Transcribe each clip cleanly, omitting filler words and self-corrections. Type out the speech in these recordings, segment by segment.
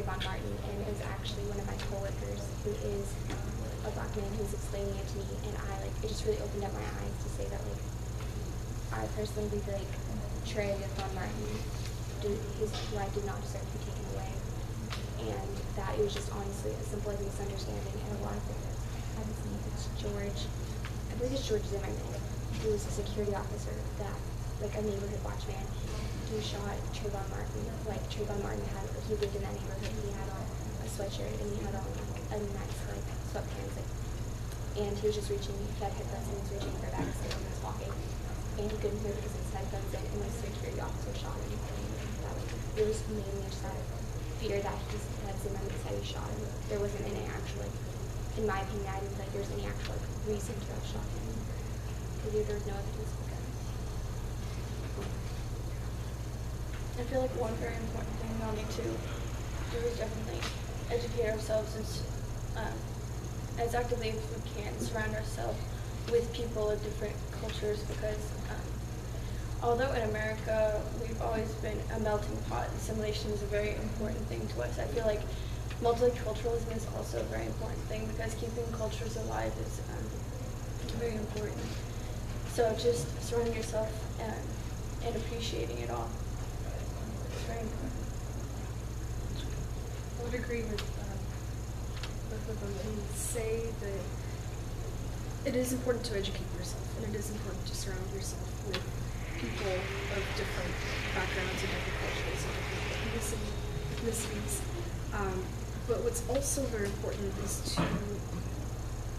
Trayvon Martin, and it was actually one of my coworkers who is a black man who's explaining it to me, and it just really opened up my eyes to say that, I personally believe, Trayvon Martin, his life did not deserve to be taken away, and that it was just honestly as simple as a misunderstanding, and a lot of it, I believe it's George Zimmerman, who was a security officer that, a neighborhood watchman, who shot Trayvon Martin. Trayvon Martin he lived in that neighborhood, he had on a sweatshirt, and he had on, a nice, sweatpants, and he was just reaching, he had headphones, and he was reaching for a bag of cigarettes and he was walking, and he couldn't hear because of his headphones in, and the security officer shot him, and that, it was mainly just out of fear that Zimmerman said he shot him. There wasn't any actual, in my opinion, I didn't think there was any actual, reason to have shot him, because there was no evidence of gun. I feel like one very important thing we all need to do is definitely educate ourselves as actively as we can, surround ourselves with people of different cultures, because although in America we've always been a melting pot, assimilation is a very important thing to us. I feel like multiculturalism is also a very important thing, because keeping cultures alive is very important. So just surrounding yourself and appreciating it all. It's very important. I would agree with both of them and say that it is important to educate yourself, and it is important to surround yourself with people of different backgrounds and different cultures and different ethnicities. But what's also very important is to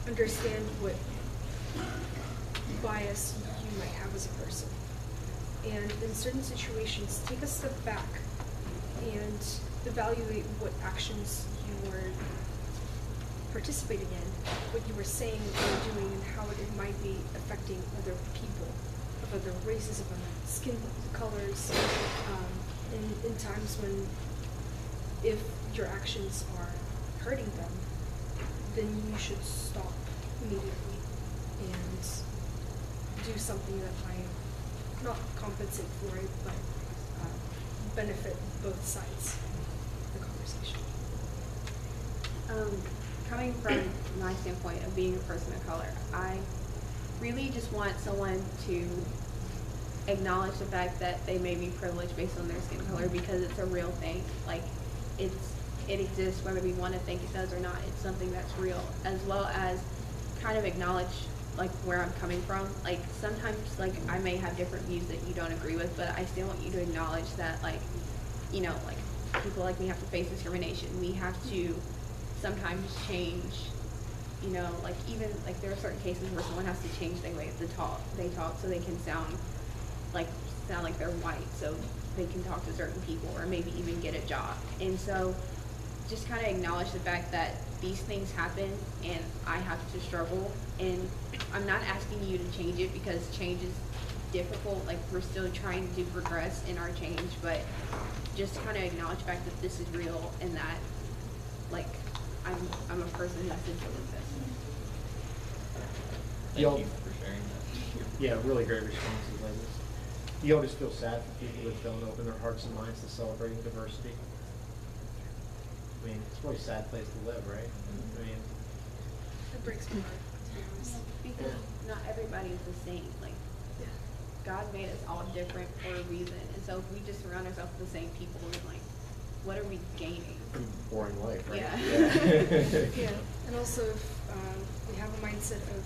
understand what bias you might have as a person. And in certain situations, take a step back and evaluate what actions you were participating in, what you were saying, what you were doing, and how it might be affecting other people of other races, of other skin colors, in times when, if your actions are hurting them, then you should stop immediately and do something that might not compensate for it, but benefit both sides of the conversation. Coming from my standpoint of being a person of color, I really just want someone to acknowledge the fact that they may be privileged based on their skin color, because it's a real thing. It exists whether we want to think it does or not. It's something that's real, as well as kind of acknowledge where I'm coming from. Sometimes I may have different views that you don't agree with, but I still want you to acknowledge that people like me have to face discrimination. We have to sometimes change, even there are certain cases where someone has to change the way they talk so they can sound like they're white, so they can talk to certain people or maybe even get a job. And so just kind of acknowledge the fact that these things happen and I have to struggle, and I'm not asking you to change it because change is difficult. We're still trying to progress in our change, but just kind of acknowledge the fact that this is real and that I'm a person who has to deal with this. Thank you for sharing that. Yeah, really great responses like this. You all just feel sad for people that don't open their hearts and minds to celebrating diversity. I mean, it's a really sad place to live, right? I mean, It breaks my heart, to be honest. Because not everybody is the same. God made us all different for a reason, and so if we just surround ourselves with the same people, then what are we gaining? pretty boring life, right? Yeah. Yeah, and also if we have a mindset of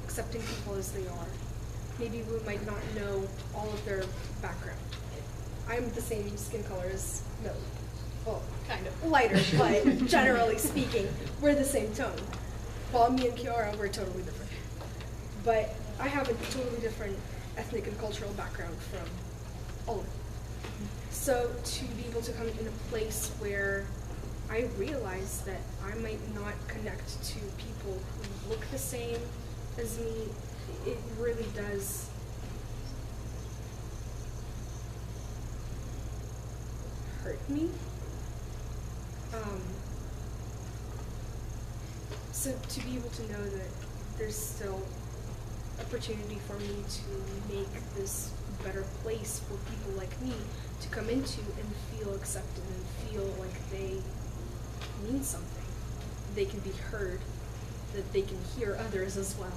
accepting people as they are, maybe we might not know all of their background. I'm the same skin color as Millie. Well, kind of lighter, but generally speaking, we're the same tone. While me and Kiara, we're totally different. But I have a totally different ethnic and cultural background from all of them. So to be able to come in a place where I realize that I might not connect to people who look the same as me, it really does hurt me. So to be able to know that there's still opportunity for me to make this better place for people like me to come into and feel accepted and feel like they means something, they can be heard, that they can hear others as well.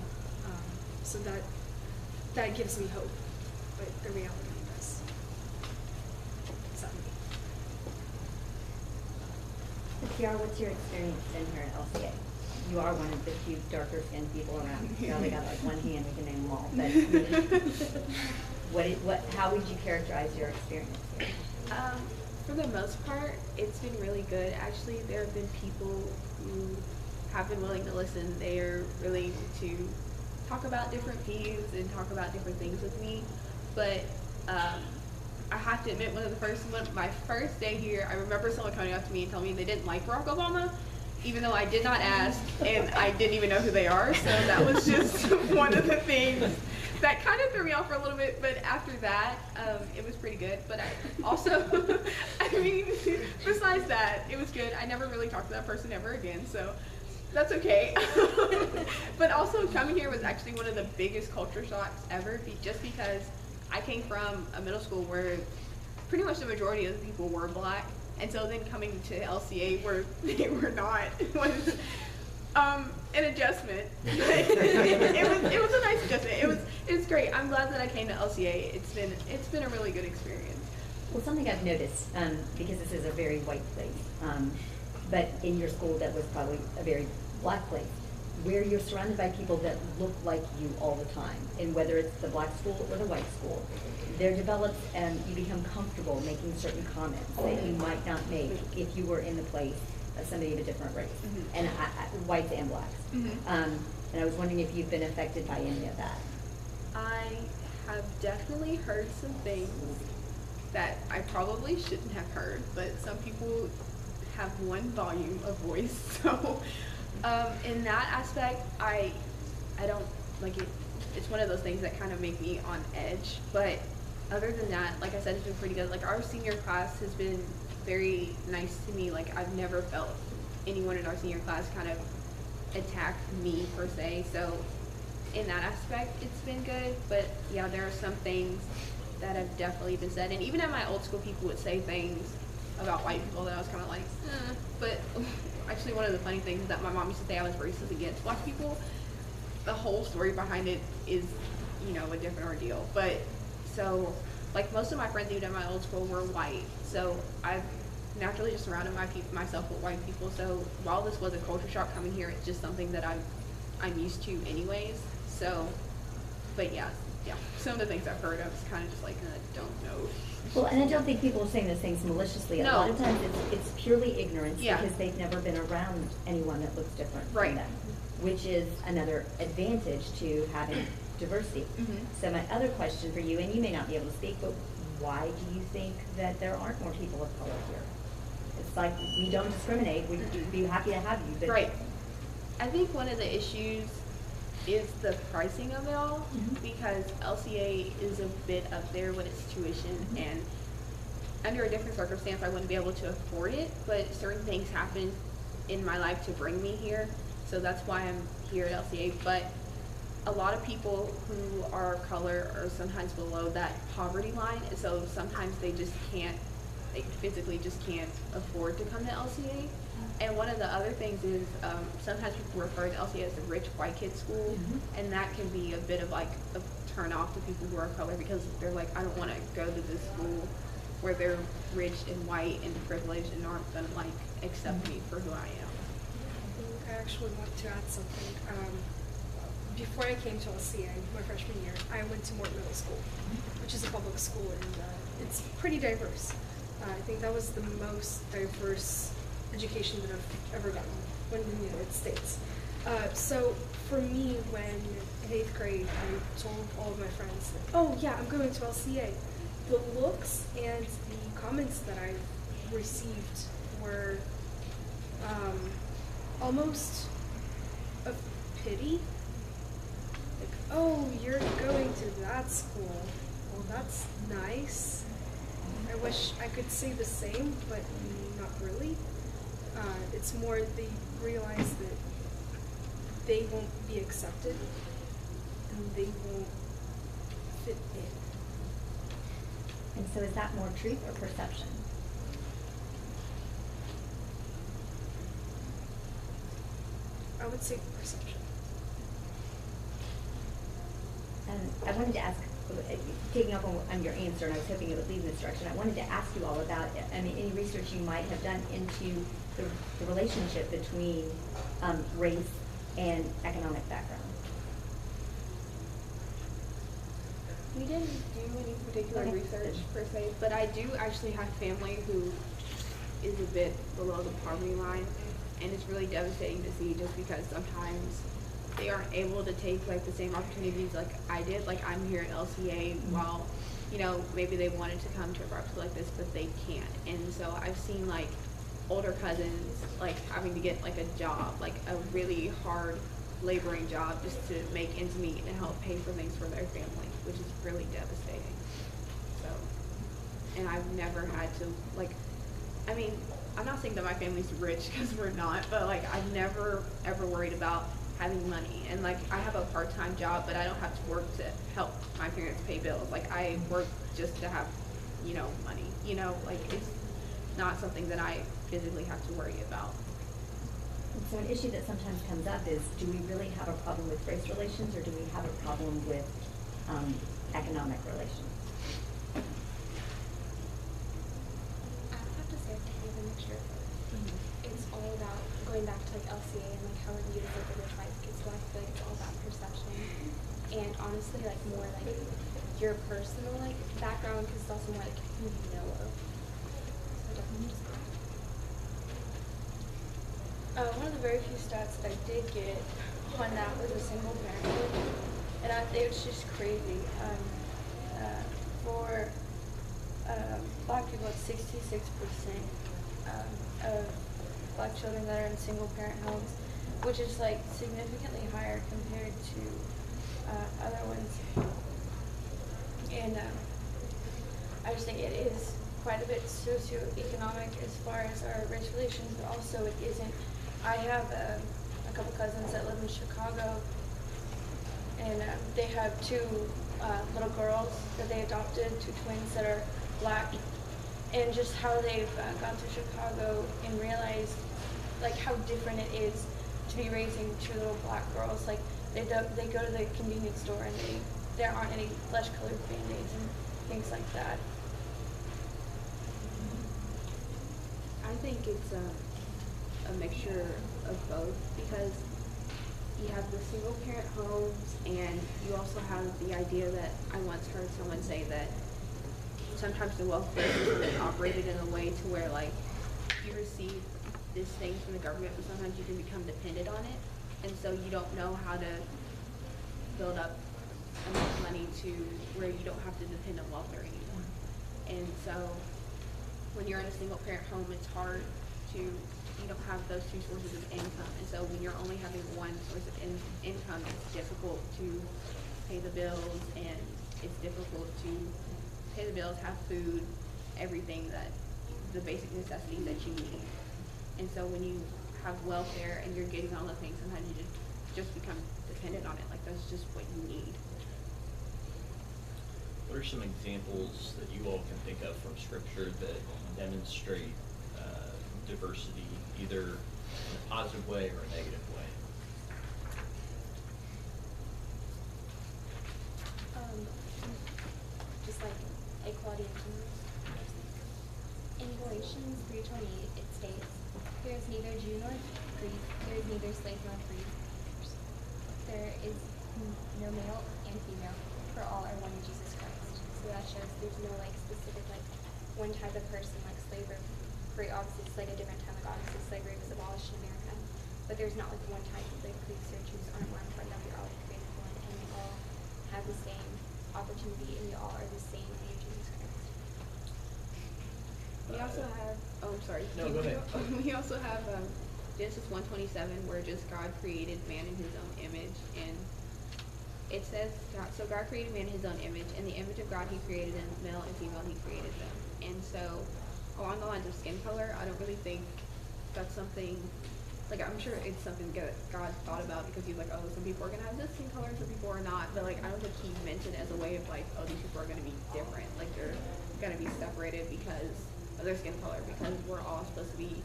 So that gives me hope, but the reality does. Sadly. Tiara, what's your experience in here at LCA? You are one of the few darker skinned people around. You only got like one hand, we can name them all. But how would you characterize your experience here? For the most part, it's been really good. Actually, there have been people who have been willing to listen. They are willing to talk about different views and talk about different things with me. But I have to admit, my first day here, I remember someone coming up to me and telling me they didn't like Barack Obama, even though I did not ask and I didn't even know who they are. So that was just one of the things that kind of threw me off for a little bit. But after that, it was pretty good. But I also, I mean, besides that, it was good. I never really talked to that person ever again. So that's okay. But also coming here was actually one of the biggest culture shocks ever, just because I came from a middle school where pretty much the majority of the people were black, and so then coming to LCA where they were not was an adjustment. it was a nice adjustment. It was great. I'm glad that I came to LCA. It's been a really good experience. Well, something I've noticed, because this is a very white place, but in your school that was probably a very black place, where you're surrounded by people that look like you all the time, and whether it's the black school or the white school, there develops and you become comfortable making certain comments that you might not make if you were in the place of somebody of a different race, and whites and blacks. And I was wondering if you've been affected by any of that. I have definitely heard some things that I probably shouldn't have heard, but some people have one volume of voice, so in that aspect, I don't like it. It's one of those things that kind of make me on edge. But other than that, like I said, it's been pretty good. Like our senior class has been very nice to me. Like I've never felt anyone in our senior class kind of attack me per se. So in that aspect, it's been good. But yeah, there are some things that have definitely been said. And even at my old school, people would say things about white people that I was kind of like, But actually, one of the funny things is that my mom used to say I was racist against black people. The whole story behind it is, a different ordeal. But so, like most of my friends even at my old school were white. So I've naturally just surrounded myself with white people. So while this was a culture shock coming here, it's just something that I'm used to anyways. So, but yeah, some of the things I've heard, I was kind of just like, don't know. Well, and I don't think people are saying those things maliciously. No. A lot of times it's purely ignorance Yeah. because they've never been around anyone that looks different Right. from them, which is another advantage to having diversity. So my other question for you, and you may not be able to speak, but why do you think that there aren't more people of color here? It's like we don't discriminate. We'd be happy to have you. But Right. I think one of the issues is the pricing of it all, because LCA is a bit up there with its tuition, and under a different circumstance I wouldn't be able to afford it, but certain things happen in my life to bring me here, so that's why I'm here at LCA. But a lot of people who are of color are sometimes below that poverty line, and so sometimes they physically just can't afford to come to LCA. And one of the other things is sometimes people refer to LCA as a rich white kid school, and that can be a bit of like a turn off to people who are of color, because they're like, I don't want to go to this school where they're rich and white and privileged and aren't going to like accept me for who I am. I actually want to add something. Before I came to LCA, my freshman year, I went to Mort Middle School, which is a public school, and it's pretty diverse. I think that was the most diverse education that I've ever gotten when in the United States. So for me, when in 8th grade, I told all of my friends, oh yeah, I'm going to LCA, the looks and the comments that I received were almost of pity. Like, oh, you're going to that school. Well, that's nice. I wish I could say the same, but not really. It's more they realize that they won't be accepted and they won't fit in. And so is that more truth or perception? would say perception. I wanted to ask, taking up on your answer, and I was hoping it would lead in this direction, I wanted to ask you all about, I mean, any research you might have done into the relationship between race and economic background. We didn't do any particular Okay. research per se, but I do actually have family who is a bit below the poverty line, and it's really devastating to see just because sometimes they aren't able to take like the same opportunities like I did. Like I'm here at LCA while, you know, maybe they wanted to come to a prep school like this, but they can't. And so I've seen like older cousins like having to get like a job, like a really hard laboring job just to make ends meet and help pay for things for their family, which is really devastating. So, and I've never had to like, I mean, I'm not saying that my family's rich because we're not, but like I've never ever worried about having money. And like I have a part-time job, but I don't have to work to help my parents pay bills. Like I work just to have, you know, money, you know, like it's not something that I physically have to worry about. And so an issue that sometimes comes up is, do we really have a problem with race relations, or do we have a problem with economic relations? I would have to say I think a mixture of both. It's all about going back to like LCA and like how we're viewed as like a rich white kid, so I feel like it's all about perception. And honestly, like more like your personal like background, because it's also more like who you know of. So definitely just that. One of the very few stats that I did get on that was a single parenthood, and I think it's just crazy. For Black people, it's 66% of Black children that are in single parent homes, which is like significantly higher compared to other ones. And I just think it is quite a bit socioeconomic as far as our race relations, but also it isn't. I have a couple cousins that live in Chicago, and they have two little girls that they adopted, two twins that are Black, and just how they've gone to Chicago and realized like how different it is to be raising two little Black girls. Like they go to the convenience store and there aren't any flesh colored Band-Aids and things like that. I think it's a mixture of both, because you have the single parent homes and you also have the idea that I once heard someone say that sometimes the welfare system is operated in a way to where like you receive this thing from the government, but sometimes you can become dependent on it, and so you don't know how to build up enough money to where you don't have to depend on welfare anymore. And so when you're in a single parent home, it's hard to, you don't have those two sources of income, and so when you're only having one source of income, it's difficult to pay the bills, and it's difficult to pay the bills, have food, everything that, the basic necessities that you need. And so when you have welfare and you're getting all the things, sometimes you just become dependent on it, like that's just what you need. What are some examples that you all can think of from Scripture that demonstrate diversity, either in a positive way or a negative way? Just like equality in general. In Galatians 3:20, it states, "There is neither Jew nor Greek, there is neither slave nor free. There is no male and female, for all are one in Jesus Christ." So that shows there's no like specific like one type of person like slave or free. Obviously, it's like a different time. Like obviously, slavery was abolished in America, but there's not like one type of like Greeks or Jews aren't one part of. We're all created one, and we all have the same opportunity, and we all are the same in Jesus Christ. We also have, oh, I'm sorry. No, go ahead. We also have Genesis 1:27, where just God created man in his own image, and it says, so God created man in his own image, and the image of God he created them, male and female he created them. And so along the lines of skin color, I don't really think that's something, like I'm sure it's something that God thought about, because he's like, oh, some people are going to have this skin color, some people are not, but like I don't think he meant it as a way of like, oh, these people are going to be different, like they're going to be separated because of their skin color, because we're all supposed to be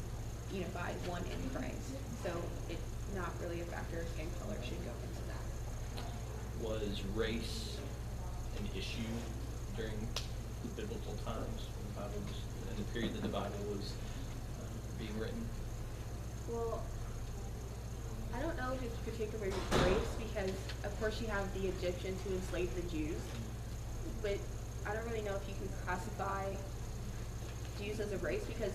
unified, one in Christ. So it not really a factor. Skin color should go into that. Was race an issue during the biblical times, when the Bible was, in the period that the Bible was being written? Well, I don't know if it's particularly race because, of course, you have the Egyptians who enslaved the Jews, but I don't really know if you can classify Jews as a race because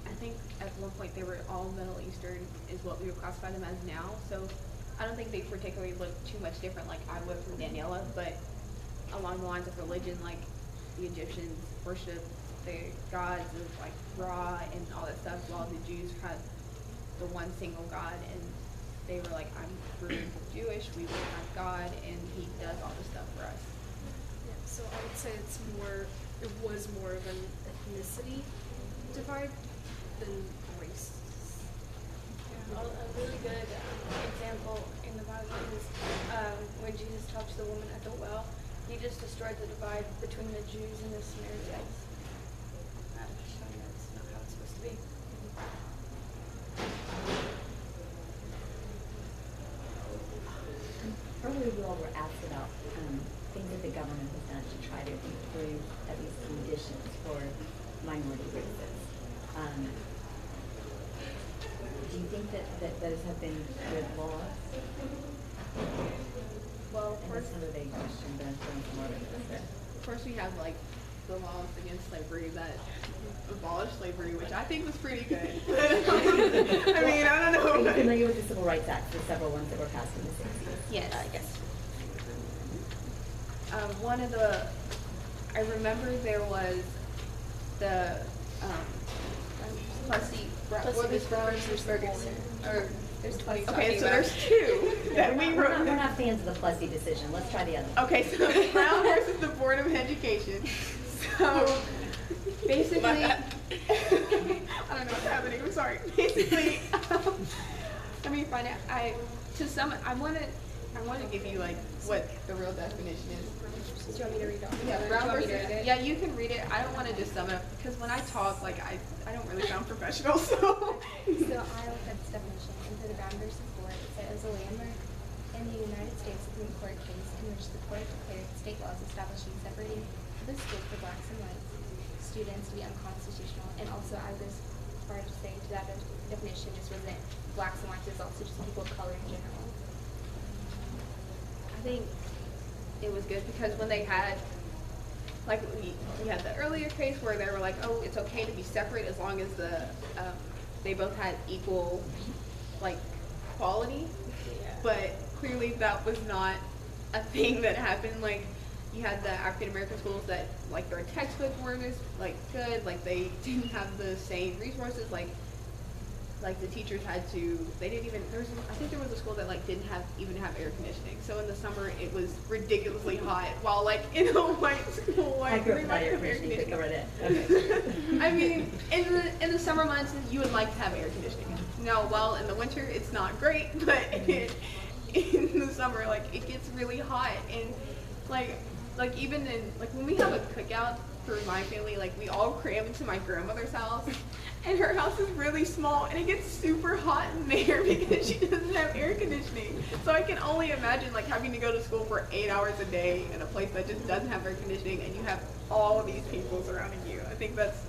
I think at one point they were all Middle Eastern is what we would classify them as now. So I don't think they particularly look too much different like I would from Daniela, but along the lines of religion, like the Egyptians worship the gods of like Ra and all that stuff, while the Jews had the one single God, and they were like, we're Jewish, we worship God, and He does all this stuff for us. Yeah, so I would say it was more of an ethnicity divide than race. A really good example in the Bible is when Jesus talked to the woman at the well. He just destroyed the divide between the Jews and the Samaritans. Showing that's not how it's supposed to be. Earlier, you all were asked about things that the government has done to try to improve at least conditions for minority races. Do you think that those have been good laws? Well, And first, that's another big question, but I'm throwing some more into this. first we have like the laws against slavery that abolished slavery, which I think was pretty good. I mean, I don't know. Are you familiar with the Civil Rights Act, the several ones that were passed in the 60s? Yes. I guess. One of the, I remember there was the Plessy Plessy versus Ferguson. Or There's 20. okay, so there's two that we We're wrote. not fans of the Plessy decision. Let's try the other one. Okay, so Brown versus the Board of Education. So basically, I don't know what's happening. I'm sorry. Basically, let me find out. I want to give you like what the real definition is. Do you want me to read it? Yeah, Do you Brown want me versus. to read it? Yeah, you can read it. I don't want to just sum it up because when I talk, like I don't really sound professional. So. So I looked up this definition, and for the Brown versus Board, it said it was a landmark in the United States Supreme Court case in which the court declared state laws establishing separating the school for blacks and whites students to be unconstitutional. And also, I was far to say to that definition just wasn't blacks and whites, it's also just people of color in general. I think it was good because when they had, like we had the earlier case where they were like, oh, it's okay to be separate as long as they both had equal, like, quality. Yeah. But clearly that was not a thing that happened. Like, you had the African American schools that, like, their textbooks weren't as, like, good. Like, they didn't have the same resources. Like the teachers had to, they didn't even, I think there was a school that like didn't even have air conditioning. So in the summer it was ridiculously hot while like in a white school, I like grew up they with might air have air conditioning, but conditioning. go right in. Okay. I mean, in the summer months you would like to have air conditioning. Now while in the winter it's not great, but in the summer like it gets really hot and like even in like when we have a cookout for my family, like we all cram into my grandmother's house and her house is really small and it gets super hot in there because she doesn't have air conditioning. So I can only imagine like having to go to school for 8 hours a day in a place that just doesn't have air conditioning and you have all these people surrounding you. I think that's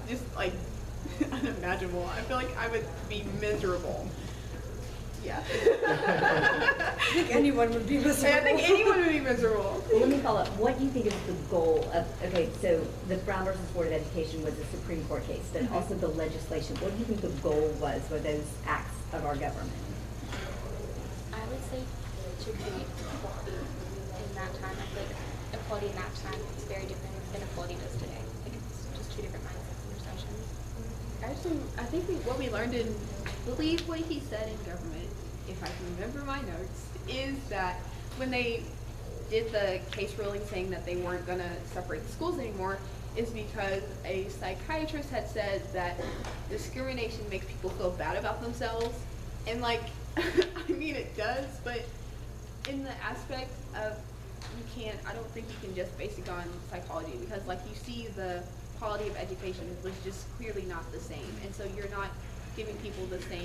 just like unimaginable. I feel like I would be miserable. Yeah. I think anyone would be miserable. I think anyone would be miserable. Well, let me follow up. What do you think is the goal of, okay, so the Brown versus Board of Education was a Supreme Court case, but also the legislation. What do you think the goal was for those acts of our government? I would say to create equality in that time. I feel like equality in that time is very different than equality does today. Like it's just two different mindsets and perceptions. Actually, I think what we learned in, I believe what he said in government, if I can remember my notes, is that when they did the case ruling saying that they weren't going to separate the schools anymore, is because a psychiatrist had said that discrimination makes people feel bad about themselves. And like, I mean it does, but in the aspect of I don't think you can just base it on psychology because like you see the quality of education was just clearly not the same. And so you're not giving people the same